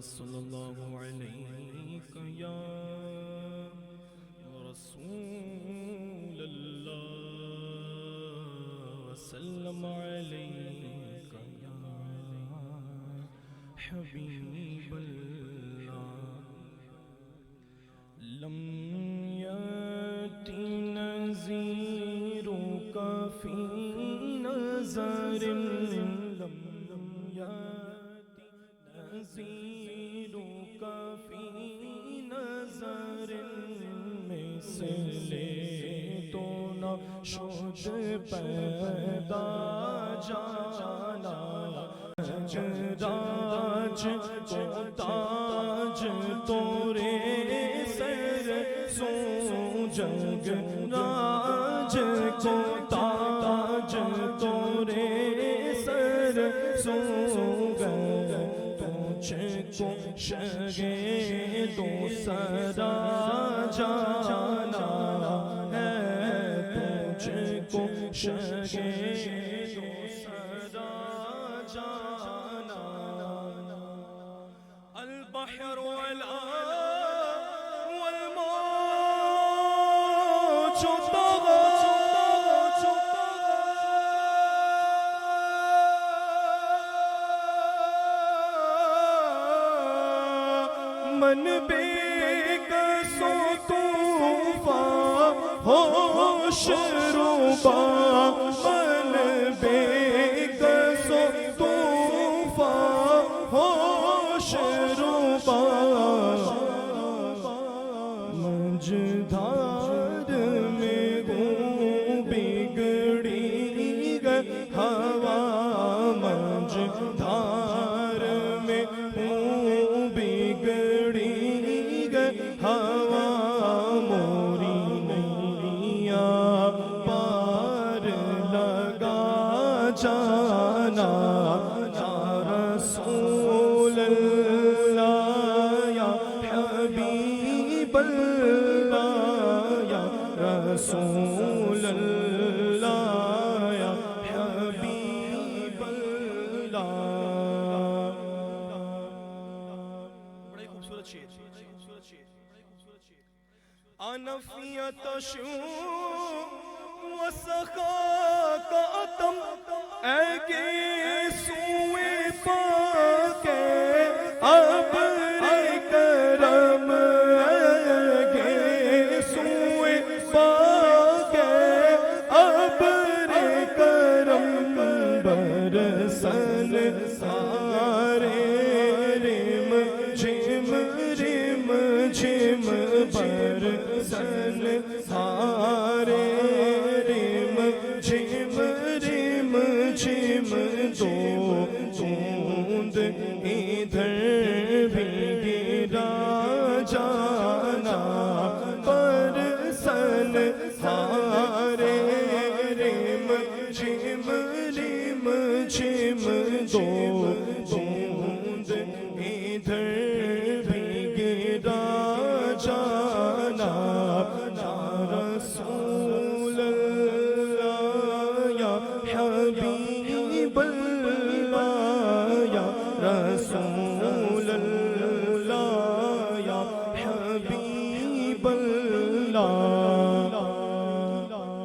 صلی اللہ علیک یا رسول اللہ وسلم علیک یا حبیب اللہ لم یاتی نذیرک فی نظر لم یاتی نذیرک فی نظر مثل تو نہ شد پیدا جانا راج کو تاج تورے سر سو جگ راج کو تاج تورے سر سو گئے تجھ کو شگے دو سرا جانا ہے تجھ کو شگے دو سرا جانا البحر ولا والموج طغى من بے قصو طوفان ہوش روبا من بے قصو طوفان ہوش روبا مجھدار میں گوں بگڑی گئی ہوا مجھدار میں گوں بگڑی گئی ہوا موری نیا پار لگا جانا یا رسول اللہ یا حبیب اللہ یا رسول اللہ یا حبیب اللہ بڑا ہی خوبصورت شعر انا فی تشو وسخاک اتم اے گے سوئے پاکے ابر کرم اے گے سوئے پاکے ابر کرم برسن سارے رم جھم برسن سارے رم جھم دو توند ادھر بھی گرا جانا برسن سارے رم جھم دو